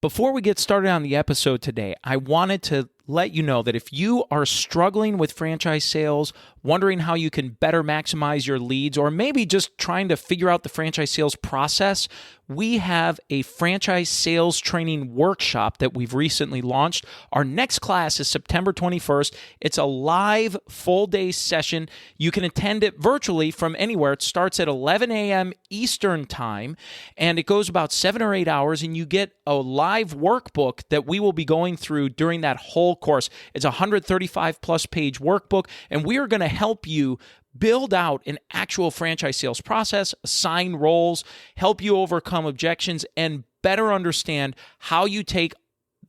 Before we get started on the episode today, I wanted to let you know that if you are struggling with franchise sales, wondering how you can better maximize your leads, or maybe just trying to figure out the franchise sales process, we have a franchise sales training workshop that we've recently launched. Our next class is September 21st. It's a live full-day session. You can attend it virtually from anywhere. It starts at 11 a.m. Eastern Time, and it goes about 7 or 8 hours, and you get a live workbook that we will be going through during that whole course. It's a 135-plus page workbook, and we are going to help you build out an actual franchise sales process, assign roles, help you overcome objections, and better understand how you take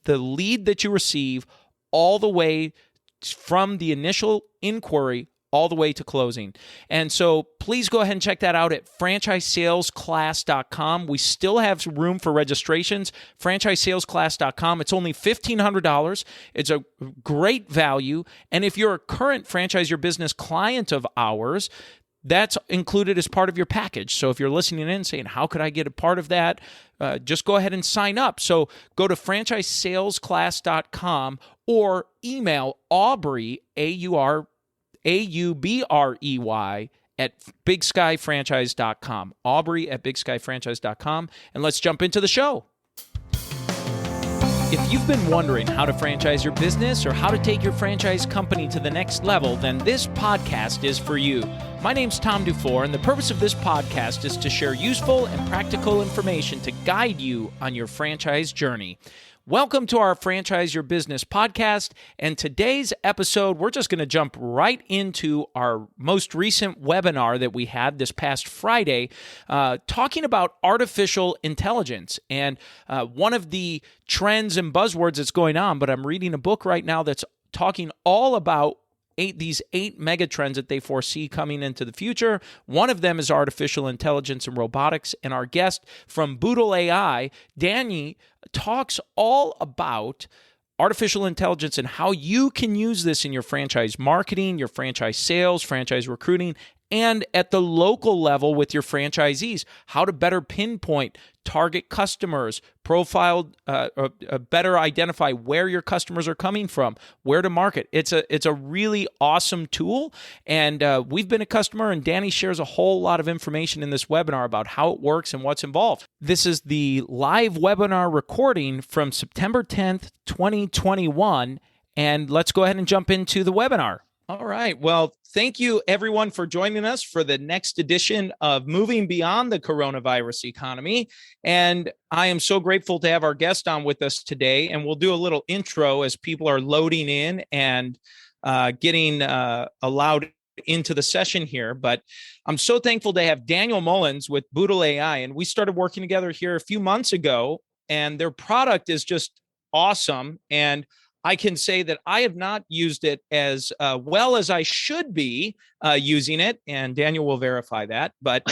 the lead that you receive all the way from the initial inquiry all the way to closing. And so please go ahead and check that out at franchisesalesclass.com. We still have room for registrations, franchisesalesclass.com. It's only $1,500. It's a great value. And if you're a current Franchise Your Business client of ours, that's included as part of your package. So if you're listening in saying, how could I get a part of that? Just go ahead and sign up. So go to franchisesalesclass.com or email Aubrey, Aubrey at bigskyfranchise.com. Aubrey at bigskyfranchise.com. And let's jump into the show. If you've been wondering how to franchise your business or how to take your franchise company to the next level, then this podcast is for you. My name's Tom Dufour, and the purpose of this podcast is to share useful and practical information to guide you on your franchise journey. Welcome to our Franchise Your Business podcast, and today's episode, we're just going to jump right into our most recent webinar that we had this past Friday, talking about artificial intelligence. And one of the trends and buzzwords that's going on, but I'm reading a book right now that's talking all about these eight mega trends that they foresee coming into the future. One of them is artificial intelligence and robotics. And our guest from Boodle AI, Dani, talks all about artificial intelligence and how you can use this in your franchise marketing, your franchise sales, franchise recruiting, and at the local level with your franchisees, how to better pinpoint target customers, better identify where your customers are coming from, where to market. It's a really awesome tool, and we've been a customer, and Dani shares a whole lot of information in this webinar about how it works and what's involved. This is the live webinar recording from September 10th, 2021, and let's go ahead and jump into the webinar. All right. Well, thank you, everyone, for joining us for the next edition of Moving Beyond the Coronavirus Economy. And I am so grateful to have our guest on with us today. And we'll do a little intro as people are loading in and getting allowed into the session here. But I'm so thankful to have Daniel Mullins with Boodle AI. And we started working together here a few months ago, and their product is just awesome. And I can say that I have not used it as well as I should be using it, and Daniel will verify that. But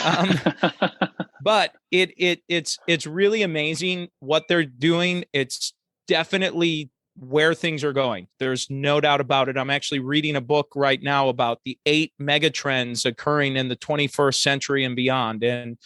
but it's really amazing what they're doing. It's definitely where things are going. There's no doubt about it. I'm actually reading a book right now about the 8 mega trends occurring in the 21st century and beyond, and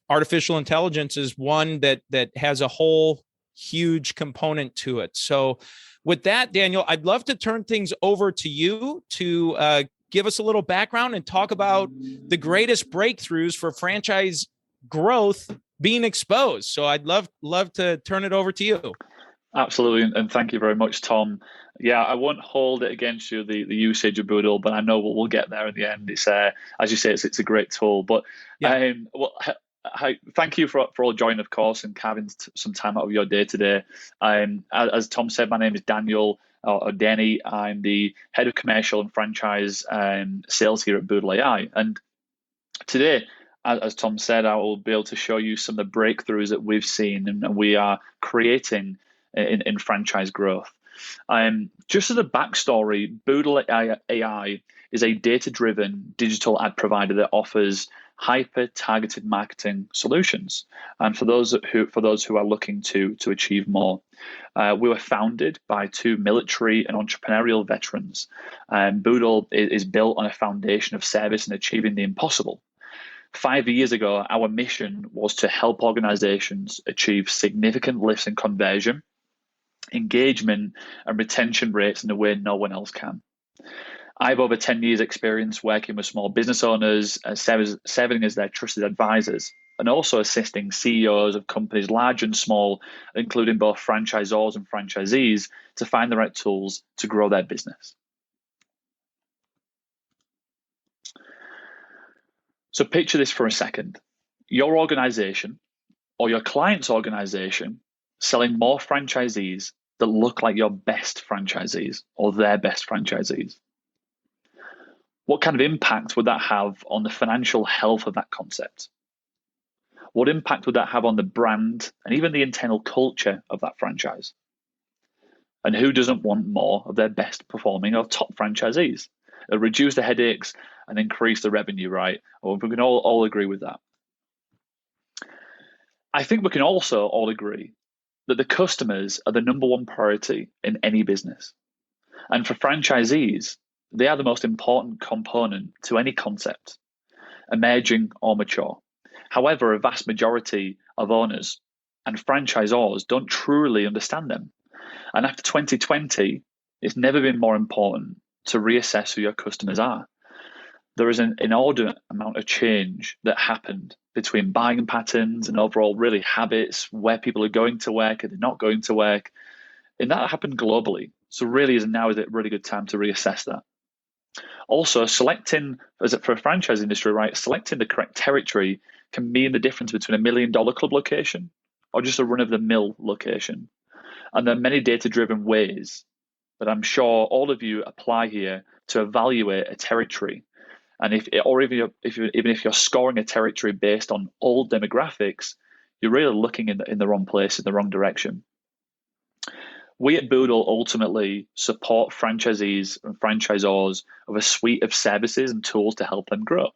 artificial intelligence is one that has a whole huge component to it. So with that, Daniel, I'd love to turn things over to you to give us a little background and talk about the greatest breakthroughs for franchise growth being exposed. So I'd love to turn it over to you. Absolutely. And thank you very much, Tom. Yeah, I won't hold it against you, the usage of Boodle, but I know we'll get there in the end. It's as you say, it's a great tool. But yeah. Thank you for all joining, of course, and carving some time out of your day today. As Tom said, my name is Daniel, or Dani. I'm the head of commercial and franchise sales here at Boodle AI. And today, as Tom said, I will be able to show you some of the breakthroughs that we've seen and we are creating in franchise growth. Just as a backstory, Boodle AI is a data-driven digital ad provider that offers hyper-targeted marketing solutions, and for those who are looking to achieve more. We were founded by 2 military and entrepreneurial veterans. Boodle is built on a foundation of service and achieving the impossible. 5 years ago, our mission was to help organizations achieve significant lifts in conversion, engagement, and retention rates in a way no one else can. I have over 10 years' experience working with small business owners, serving as their trusted advisors, and also assisting CEOs of companies large and small, including both franchisors and franchisees, to find the right tools to grow their business. So picture this for a second. Your organization or your client's organization selling more franchisees that look like your best franchisees or their best franchisees. What kind of impact would that have on the financial health of that concept? What impact would that have on the brand and even the internal culture of that franchise? And who doesn't want more of their best performing or top franchisees? It'll reduce the headaches and increase the revenue, right? Well, we can all agree with that. I think we can also all agree that the customers are the number one priority in any business. And for franchisees, they are the most important component to any concept, emerging or mature. However, a vast majority of owners and franchisors don't truly understand them. And after 2020, it's never been more important to reassess who your customers are. There is an inordinate amount of change that happened between buying patterns and overall really habits, where people are going to work and they're not going to work. And that happened globally. So really now is a really good time to reassess that. Also, selecting, for a franchise industry, right, selecting the correct territory can mean the difference between $1 million club location or just a run-of-the-mill location. And there are many data-driven ways that I'm sure all of you apply here to evaluate a territory. And even if you're scoring a territory based on old demographics, you're really looking in the wrong place, in the wrong direction. We at Boodle ultimately support franchisees and franchisors of a suite of services and tools to help them grow.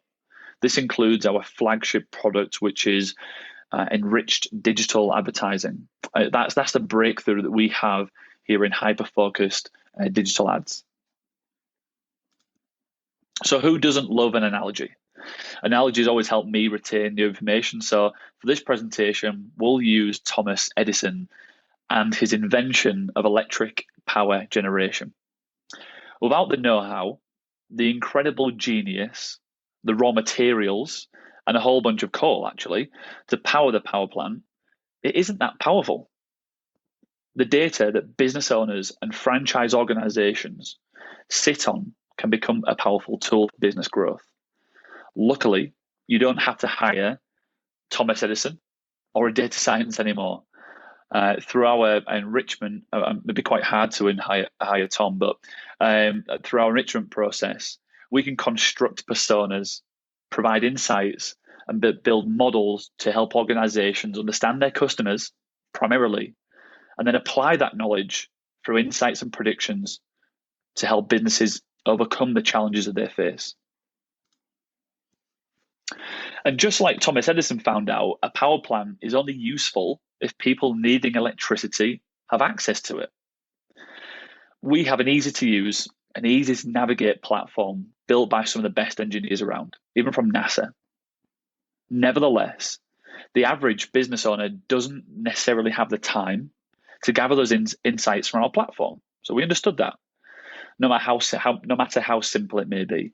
This includes our flagship product, which is enriched digital advertising. That's the breakthrough that we have here in hyper-focused digital ads. So who doesn't love an analogy? Analogies always help me retain new information. So for this presentation, we'll use Thomas Edison and his invention of electric power generation. Without the know-how, the incredible genius, the raw materials, and a whole bunch of coal, actually, to power the power plant, it isn't that powerful. The data that business owners and franchise organizations sit on can become a powerful tool for business growth. Luckily, you don't have to hire Thomas Edison or a data science anymore. Through our enrichment, it'd be quite hard to hire Tom, but through our enrichment process, we can construct personas, provide insights, and build models to help organizations understand their customers primarily, and then apply that knowledge through insights and predictions to help businesses overcome the challenges that they face. And just like Thomas Edison found out, a power plant is only useful if people needing electricity have access to it. We have an easy-to-use and easy-to-navigate platform built by some of the best engineers around, even from NASA. Nevertheless, the average business owner doesn't necessarily have the time to gather those insights from our platform. So we understood that, no matter how simple it may be.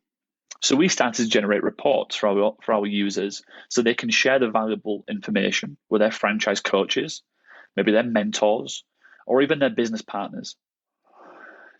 So we started to generate reports for our users so they can share the valuable information with their franchise coaches, maybe their mentors, or even their business partners.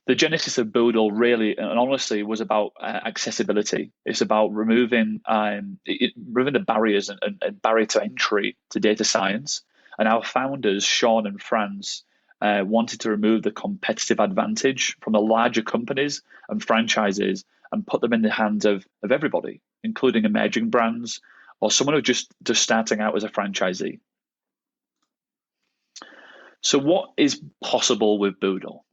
The genesis of Boodle really and honestly was about accessibility. It's about removing the barriers and barrier to entry to data science. And our founders, Sean and Franz, wanted to remove the competitive advantage from the larger companies and franchises and put them in the hands of everybody, including emerging brands or someone who's just starting out as a franchisee. So what is possible with Boodle?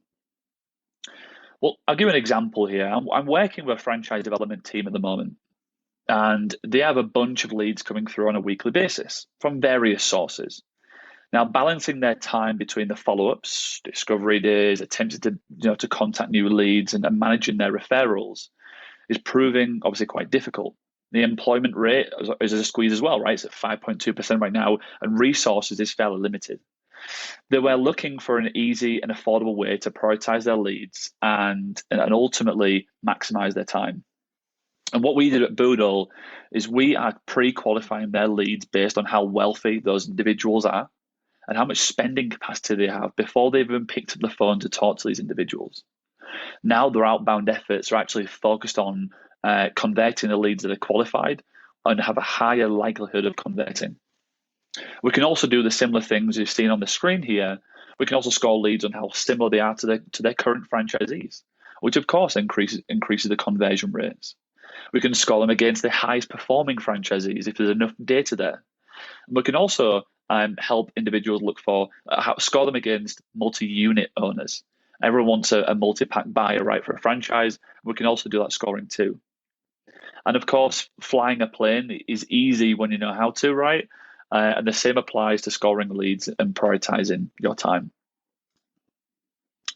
Well, I'll give you an example here. I'm working with a franchise development team at the moment, and they have a bunch of leads coming through on a weekly basis from various sources. Now, balancing their time between the follow-ups, discovery days, attempting to contact new leads and managing their referrals is proving obviously quite difficult. The employment rate is a squeeze as well, right? It's at 5.2% right now, and resources is fairly limited. They were looking for an easy and affordable way to prioritize their leads and ultimately maximize their time. And what we did at Boodle is we are pre-qualifying their leads based on how wealthy those individuals are and how much spending capacity they have before they've even picked up the phone to talk to these individuals. Now their outbound efforts are actually focused on converting the leads that are qualified and have a higher likelihood of converting. We can also do the similar things you've seen on the screen here. We can also score leads on how similar they are to their current franchisees, which of course increases the conversion rates. We can score them against the highest performing franchisees if there's enough data there. And we can also help individuals look for score them against multi-unit owners. Everyone wants a multi-pack buyer, right, for a franchise. We can also do that scoring too. And of course, flying a plane is easy when you know how to, right? And the same applies to scoring leads and prioritizing your time.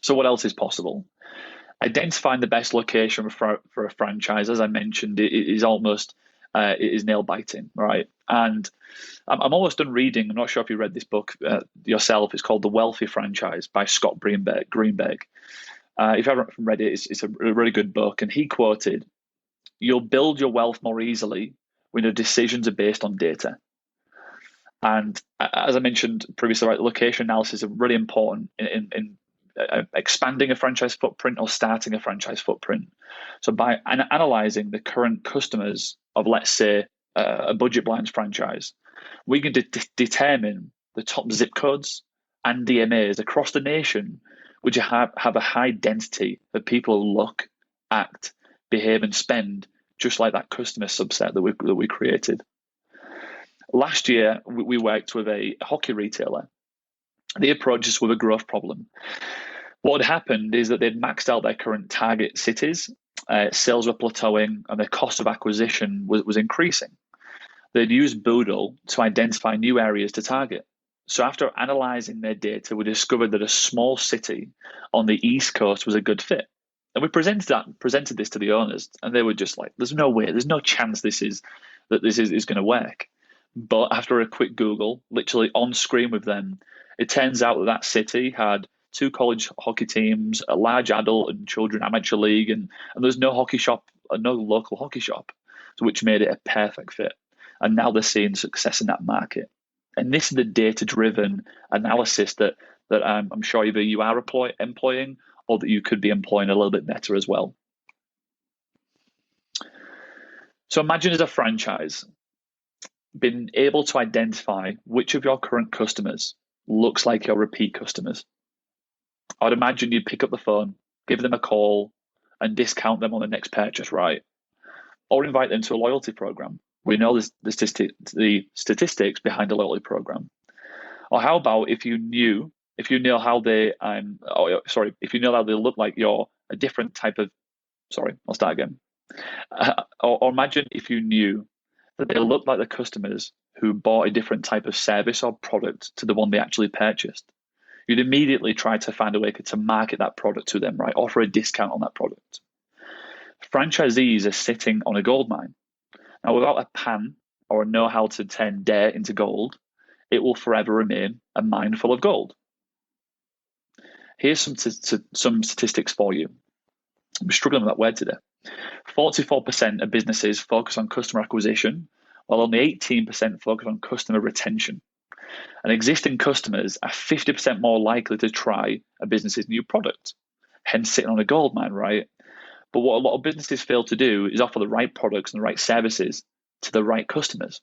So what else is possible? Identifying the best location for a franchise, as I mentioned, it is nail biting, right? And I'm almost done reading. I'm not sure if you read this book yourself. It's called The Wealthy Franchise by Scott Greenberg. If you haven't read it, it's a really good book. And he quoted, "You'll build your wealth more easily when your decisions are based on data." And as I mentioned previously, right, location analysis is really important in expanding a franchise footprint or starting a franchise footprint. So by analyzing the current customers of, let's say, a budget blinds franchise, we can determine the top zip codes and DMAs across the nation, which have a high density of people who look, act, behave, and spend just like that customer subset that we created. Last year, we worked with a hockey retailer. They approached us with a growth problem. What had happened is that they'd maxed out their current target cities, sales were plateauing, and their cost of acquisition was increasing. They'd used Boodle to identify new areas to target. So after analyzing their data, we discovered that a small city on the East Coast was a good fit. And we presented this to the owners, and they were just like, "There's no way, there's no chance this is going to work." But after a quick Google, literally on screen with them, it turns out that city had 2 college hockey teams, a large adult and children amateur league, and there's no local hockey shop, so which made it a perfect fit. And now they're seeing success in that market. And this is the data-driven analysis that I'm sure either you are employing or that you could be employing a little bit better as well. So imagine as a franchise, being able to identify which of your current customers looks like your repeat customers. I'd imagine you'd pick up the phone, give them a call, and discount them on the next purchase, right? Or invite them to a loyalty program. We know the statistics behind a loyalty program. Or how about if you know how they look like you're a different type of. Sorry, I'll start again. Or imagine if you knew that they look like the customers who bought a different type of service or product to the one they actually purchased. You'd immediately try to find a way to market that product to them, right? Offer a discount on that product. Franchisees are sitting on a gold mine. Now, without a pan or a know-how to turn dirt into gold, it will forever remain a mine full of gold. Here's some statistics for you. I'm struggling with that word today. 44% of businesses focus on customer acquisition, while only 18% focus on customer retention. And existing customers are 50% more likely to try a business's new product, hence sitting on a gold mine, right? But what a lot of businesses fail to do is offer the right products and the right services to the right customers.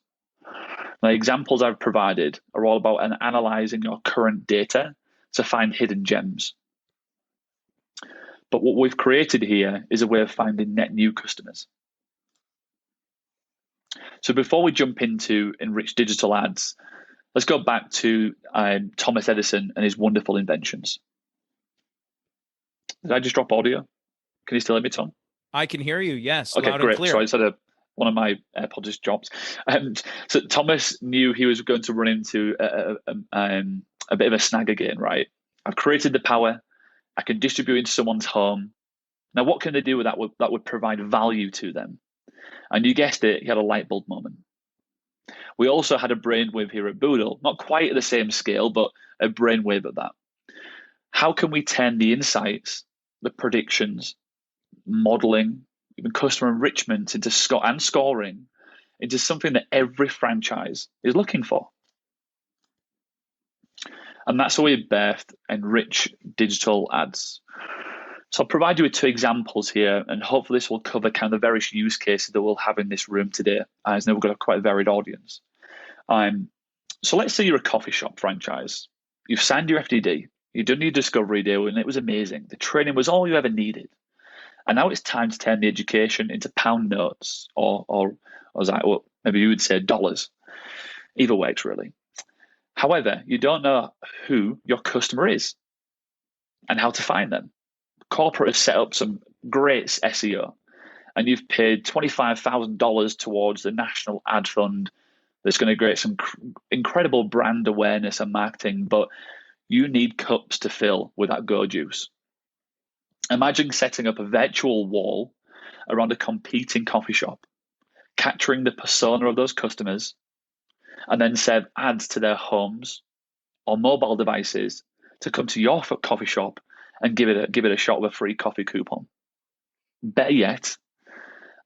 Now, the examples I've provided are all about analyzing your current data to find hidden gems. But what we've created here is a way of finding net new customers. So before we jump into enriched digital ads, let's go back to Thomas Edison and his wonderful inventions. Did I just drop audio? Can you still hear me, Tom? I can hear you, yes. Okay, loud great. And clear. So I just had one of my AirPods just dropped. So Thomas knew he was going to run into a bit of a snag again, right? I've created the power. I can distribute into someone's home. Now, what can they do with that? That would provide value to them. And you guessed it, he had a light bulb moment. We also had a brainwave here at Boodle, not quite at the same scale, but a brainwave at that. How can we turn the insights, the predictions, modeling, even customer enrichment into scoring into something that every franchise is looking for? And that's how we birthed Enrich Digital Ads. So I'll provide you with 2 examples here, and hopefully this will cover kind of the various use cases that we'll have in this room today, as we've got a quite varied audience. So let's say you're a coffee shop franchise. You've signed your FDD, you've done your discovery deal, and it was amazing. The training was all you ever needed. And now it's time to turn the education into pound notes, or as maybe you would say dollars. Either works, really. However, you don't know who your customer is and how to find them. Corporate has set up some great SEO, and you've paid $25,000 towards the National Ad Fund that's going to create some incredible brand awareness and marketing, but you need cups to fill with that Go Juice. Imagine setting up a virtual wall around a competing coffee shop, capturing the persona of those customers, and then serve ads to their homes or mobile devices to come to your coffee shop and give it a shot with a free coffee coupon. Better yet,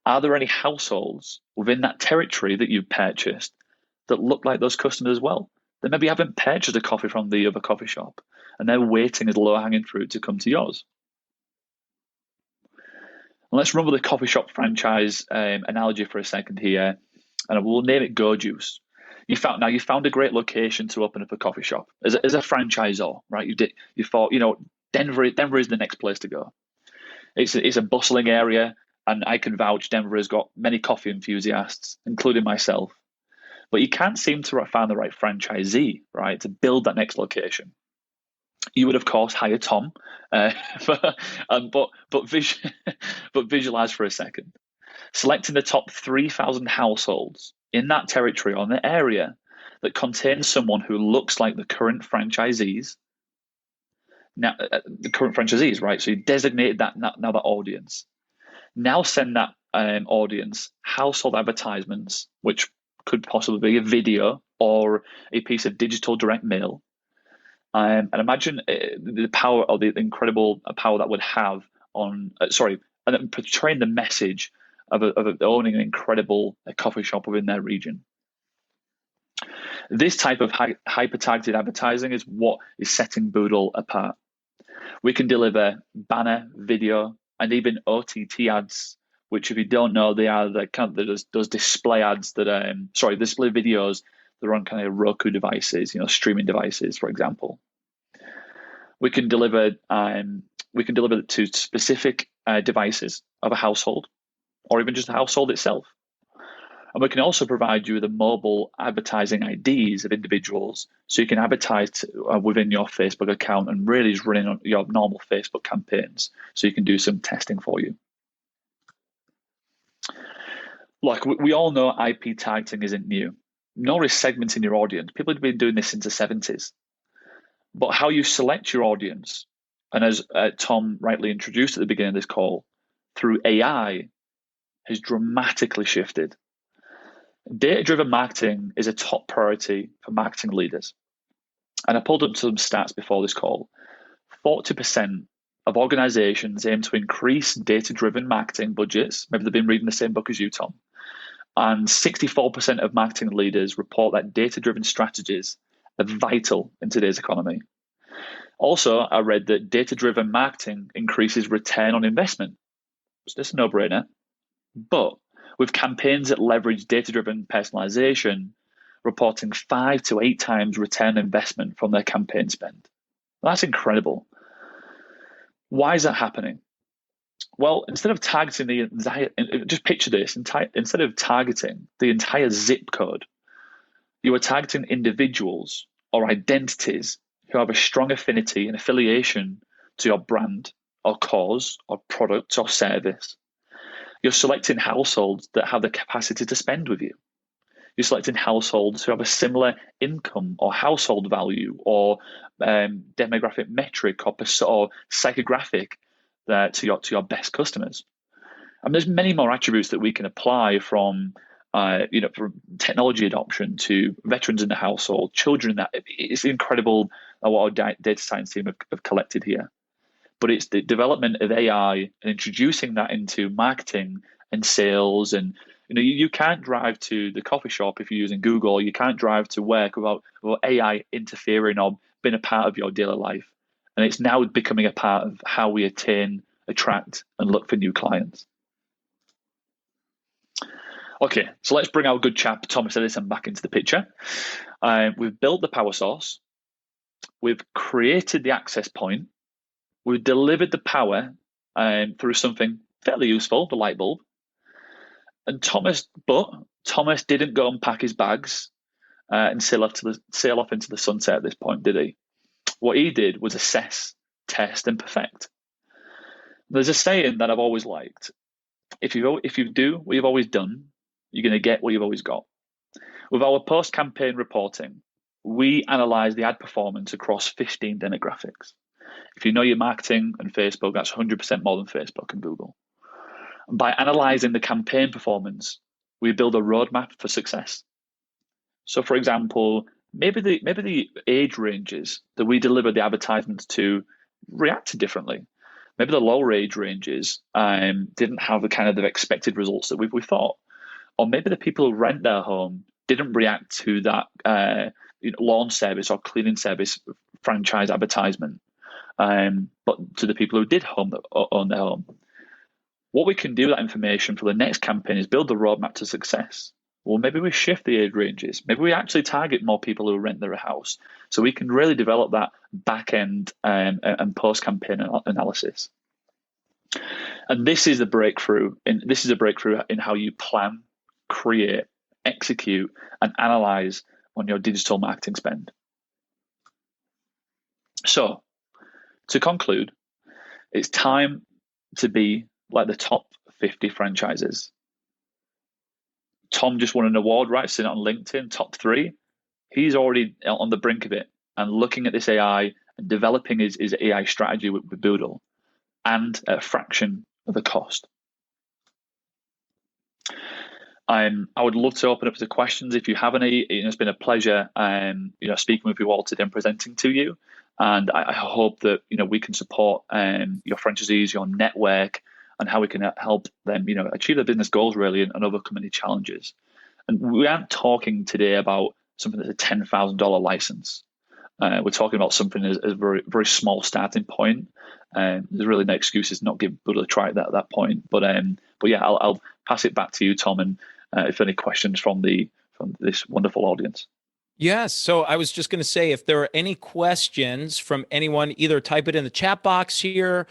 are there any households within that territory that you've purchased that look like those customers as well? They maybe haven't purchased a coffee from the other coffee shop, and they're waiting as low-hanging fruit to come to yours. And let's run with the coffee shop franchise analogy for a second here, and we'll name it Go Juice. You found a great location to open up a coffee shop as a franchisor, right? You thought, Denver is the next place to go. It's a bustling area, and I can vouch Denver has got many coffee enthusiasts, including myself. But you can't seem to find the right franchisee, right, to build that next location. You would, of course, hire Tom, but visualize for a second. Selecting the top 3,000 households in that territory or in the area that contains someone who looks like the current franchisees. Now, right? So you designated that now that audience. Now send that audience household advertisements, which could possibly be a video or a piece of digital direct mail. And imagine the power or the incredible power that would have on, and then portraying the message of owning an incredible coffee shop within their region. This type of hyper-targeted advertising is what is setting Boodle apart. We can deliver banner, video, and even OTT ads, which, if you don't know, they are those display ads that display videos that are on kind of Roku devices, streaming devices, for example. We can deliver to specific devices of a household, or even just the household itself. And we can also provide you with the mobile advertising IDs of individuals, so you can advertise within your Facebook account and really just running on your normal Facebook campaigns, so you can do some testing for you. Look, we all know IP targeting isn't new, nor is segmenting your audience. People have been doing this since the 70s. But how you select your audience, and as Tom rightly introduced at the beginning of this call, through AI, has dramatically shifted. Data-driven marketing is a top priority for marketing leaders. And I pulled up some stats before this call. 40% of organizations aim to increase data-driven marketing budgets. Maybe they've been reading the same book as you, Tom. And 64% of marketing leaders report that data-driven strategies are vital in today's economy. Also, I read that data-driven marketing increases return on investment. So that's a no-brainer. But with campaigns that leverage data-driven personalization, reporting 5 to 8 times return on investment from their campaign spend. That's incredible. Why is that happening? Well, instead of targeting just picture this, instead of targeting the entire zip code, you are targeting individuals or identities who have a strong affinity and affiliation to your brand or cause or product or service. You're selecting households that have the capacity to spend with you. You're selecting households who have a similar income or household value or demographic metric or psychographic to your best customers. And there's many more attributes that we can apply from from technology adoption to veterans in the household, children. That it's incredible what our data science team have collected here. But it's the development of AI and introducing that into marketing and sales. And you can't drive to the coffee shop if you're using Google. You can't drive to work without AI interfering or being a part of your daily life. And it's now becoming a part of how we attain, attract, and look for new clients. Okay, so let's bring our good chap Thomas Edison back into the picture. We've built the power source. We've created the access point. We've delivered the power through something fairly useful, the light bulb. And Thomas didn't go and pack his bags and sail off into the sunset at this point, did he? What he did was assess, test, and perfect. There's a saying that I've always liked: if you do what you've always done, you're going to get what you've always got. With our post-campaign reporting, we analyze the ad performance across 15 demographics. If you know your marketing and Facebook, that's 100% more than Facebook and Google. And by analyzing the campaign performance, we build a roadmap for success. So, for example, maybe the age ranges that we deliver the advertisements to reacted differently. Maybe the lower age ranges didn't have the kind of the expected results that we thought. Or maybe the people who rent their home didn't react to that lawn service or cleaning service franchise advertisement, but to the people who did own their home. What we can do with that information for the next campaign is build the roadmap to success. Well, maybe we shift the age ranges. Maybe we actually target more people who rent their house, so we can really develop that back end and post campaign analysis. And this is a breakthrough in how you plan, create, execute, and analyze on your digital marketing spend. So, to conclude, it's time to be like the top 50 franchises. Tom just won an award, right? Sitting on LinkedIn, top 3. He's already on the brink of it and looking at this AI and developing his AI strategy with Boodle, and at a fraction of the cost. I would love to open up to questions if you have any. It's been a pleasure, speaking with you all today and presenting to you. And I hope that we can support your franchisees, your network, and how we can help them, achieve their business goals really and overcome any challenges. And we aren't talking today about something that's a $10,000 license. We're talking about something as a very, very small starting point. There's really no excuses not give Buddha a try at that point. But yeah, I'll pass it back to you, Tom, and if any questions from this wonderful audience. Yes. So I was just going to say, if there are any questions from anyone, either type it in the chat box here.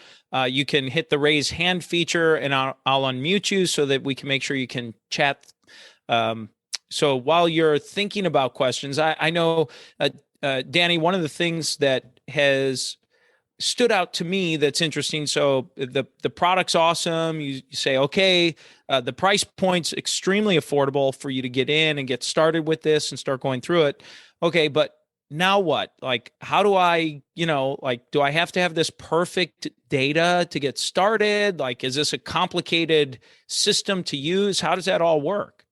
You can hit the raise hand feature, and I'll unmute you so that we can make sure you can chat. So while you're thinking about questions, I know, Dani, one of the things that has stood out to me that's interesting. So the product's awesome. You say, okay, the price point's extremely affordable for you to get in and get started with this and start going through it. Okay, but now what? Like, how do I, do I have to have this perfect data to get started? Like, is this a complicated system to use? How does that all work?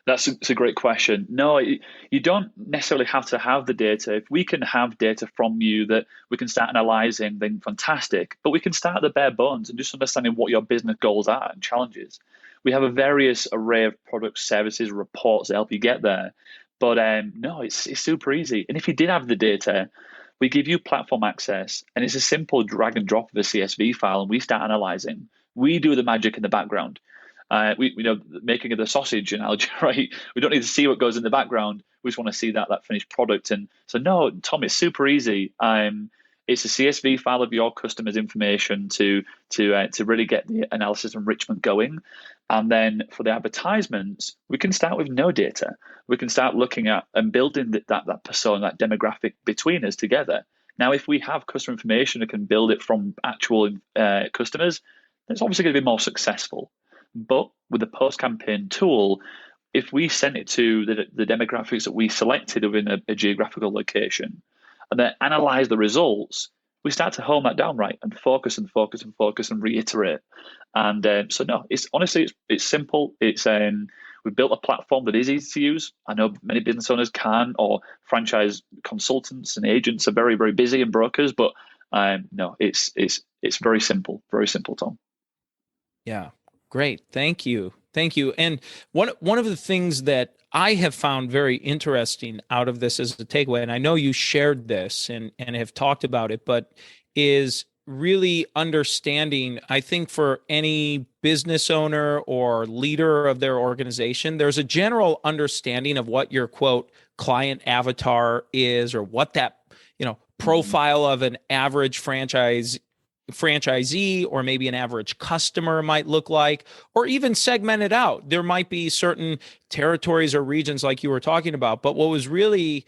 That's a great question. No, you don't necessarily have to have the data. If we can have data from you that we can start analyzing, then fantastic. But we can start at the bare bones and just understanding what your business goals are and challenges. We have a various array of products, services, reports that help you get there. But no, it's super easy. And if you did have the data, we give you platform access, and it's a simple drag and drop of a CSV file, and we start analyzing. We do the magic in the background. Making of the sausage analogy, right? We don't need to see what goes in the background. We just want to see that finished product. And so, no, Tom, it's super easy. It's a CSV file of your customer's information to really get the analysis enrichment going. And then for the advertisements, we can start with no data. We can start looking at and building that persona, that demographic between us together. Now, if we have customer information and can build it from actual customers, then it's obviously going to be more successful. But with the post-campaign tool, if we send it to the demographics that we selected within a geographical location and then analyze the results, we start to hone that down right and focus and focus and focus and reiterate. And so no, it's honestly it's simple. It's we built a platform that is easy to use. I know many business owners can, or franchise consultants and agents are very very busy, and brokers, but no, it's very simple, Tom. Yeah. Great. Thank you. Thank you. And one of the things that I have found very interesting out of this as a takeaway, and I know you shared this and have talked about it, but is really understanding, I think for any business owner or leader of their organization, there's a general understanding of what your quote client avatar is, or what that, profile of an average franchisee or maybe an average customer might look like, or even segment it out. There might be certain territories or regions like you were talking about. But what was really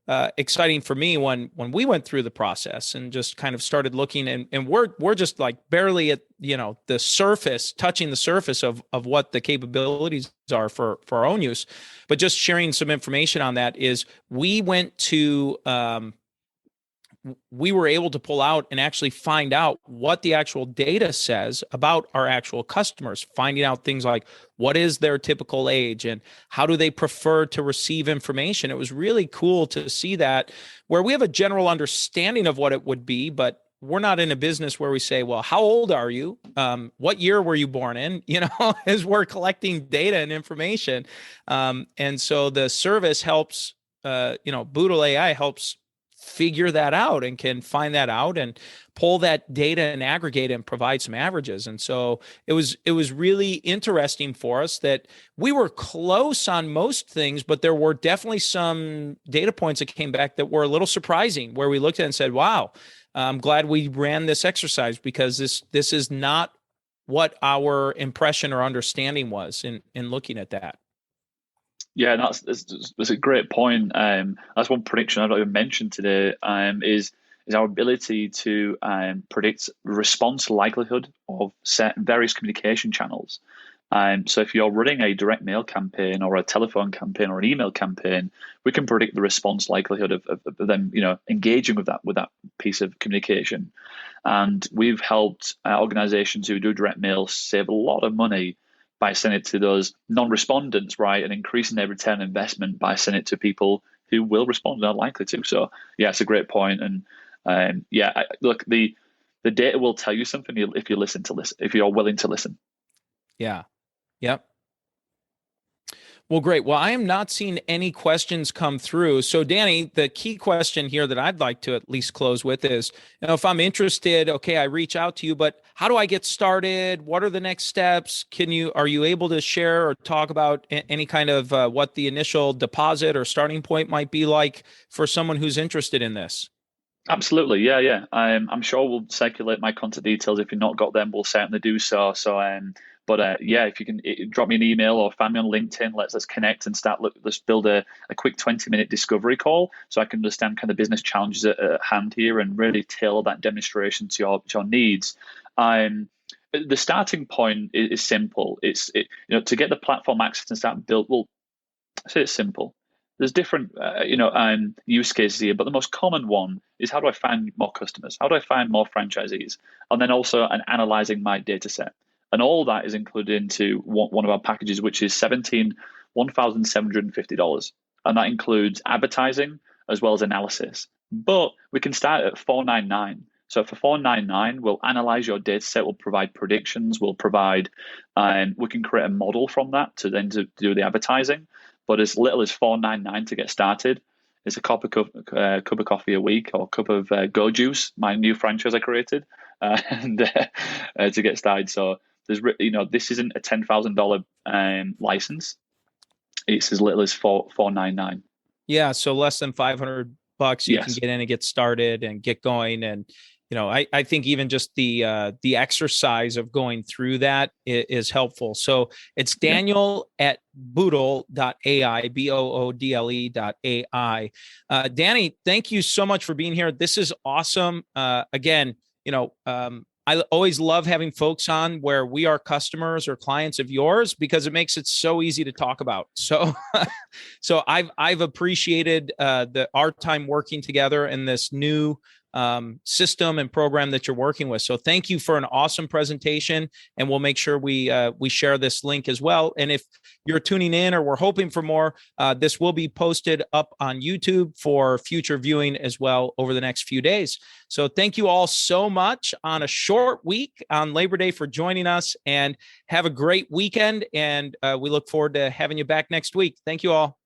exciting for me when we went through the process and just kind of started looking, and we're just like barely at the surface, touching the surface of what the capabilities are for our own use, but just sharing some information on that is we were able to pull out and actually find out what the actual data says about our actual customers, finding out things like what is their typical age and how do they prefer to receive information. It was really cool to see that, where we have a general understanding of what it would be, but we're not in a business where we say, well, how old are you? What year were you born in? As we're collecting data and information. And so the service helps, Boodle AI helps figure that out and can find that out and pull that data and aggregate and provide some averages. And so it was really interesting for us that we were close on most things, but there were definitely some data points that came back that were a little surprising, where we looked at it and said, wow, I'm glad we ran this exercise, because this is not what our impression or understanding was in looking at that. Yeah, that's a great point. That's one prediction I've not even mentioned today. Is our ability to predict response likelihood of certain various communication channels. So if you're running a direct mail campaign or a telephone campaign or an email campaign, we can predict the response likelihood of them, engaging with that piece of communication. And we've helped organizations who do direct mail save a lot of money by sending it to those non-respondents, right, and increasing their return on investment by sending it to people who will respond and are likely to. So, yeah, it's a great point. And look, the data will tell you something if you listen, if you're willing to listen. Yeah. Yep. Well, great. Well, I am not seeing any questions come through. So, Dani, the key question here that I'd like to at least close with is, if I'm interested, okay, I reach out to you, but how do I get started? What are the next steps? Are you able to share or talk about any kind of what the initial deposit or starting point might be like for someone who's interested in this? Absolutely, yeah. I'm sure we'll circulate my contact details. If you've not got them, we'll certainly do so. Yeah, if you can drop me an email or find me on LinkedIn, let's connect and let's build a quick 20-minute discovery call, so I can understand kind of business challenges at hand here and really tailor that demonstration to your needs. The starting point is simple. To get the platform access and start build. Well, I say it's simple. There's different use cases here, but the most common one is, how do I find more customers? How do I find more franchisees? And then also analyzing my data set. And all that is included into one of our packages, which is $1,750. And that includes advertising as well as analysis. But we can start at $499. So for $499, we'll analyze your data set, we'll provide predictions, we can create a model from that to then to do the advertising. But as little as $499 to get started. It's a cup of coffee a week, or a cup of Go Juice, my new franchise I created, and to get started. So this isn't a $10,000 license. It's as little as $499. Yeah, so less than $500 you can Yes. get in and get started and get going. And I think even just the exercise of going through that is helpful. So it's Daniel at boodle.ai, BOODLE.ai. Dani, thank you so much for being here. This is awesome. Again, I always love having folks on where we are customers or clients of yours, because it makes it so easy to talk about. So, so I've appreciated our time working together in this new system and program that you're working with. So thank you for an awesome presentation, and we'll make sure we share this link as well. And if you're tuning in or we're hoping for more, this will be posted up on YouTube for future viewing as well over the next few days. So thank you all so much on a short week on Labor Day for joining us, and have a great weekend. And we look forward to having you back next week. Thank you all.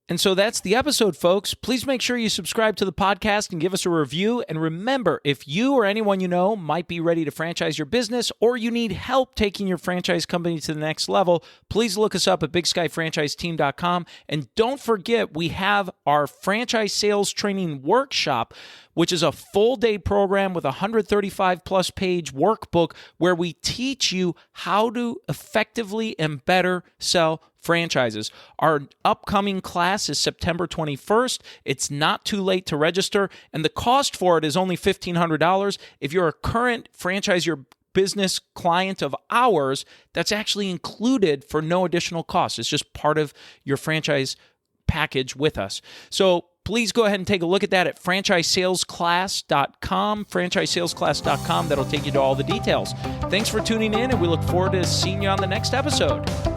And so that's the episode, folks. Please make sure you subscribe to the podcast and give us a review. And remember, if you or anyone you know might be ready to franchise your business, or you need help taking your franchise company to the next level, please look us up at bigskyfranchiseteam.com. And don't forget, we have our franchise sales training workshop, which is a full-day program with a 135-plus page workbook where we teach you how to effectively and better sell franchises. Our upcoming class is September 21st. It's not too late to register, and the cost for it is only $1,500. If you're a current Franchise Your Business client of ours, that's actually included for no additional cost. It's just part of your franchise package with us. So please go ahead and take a look at that at franchisesalesclass.com, franchisesalesclass.com. That'll take you to all the details. Thanks for tuning in, and we look forward to seeing you on the next episode.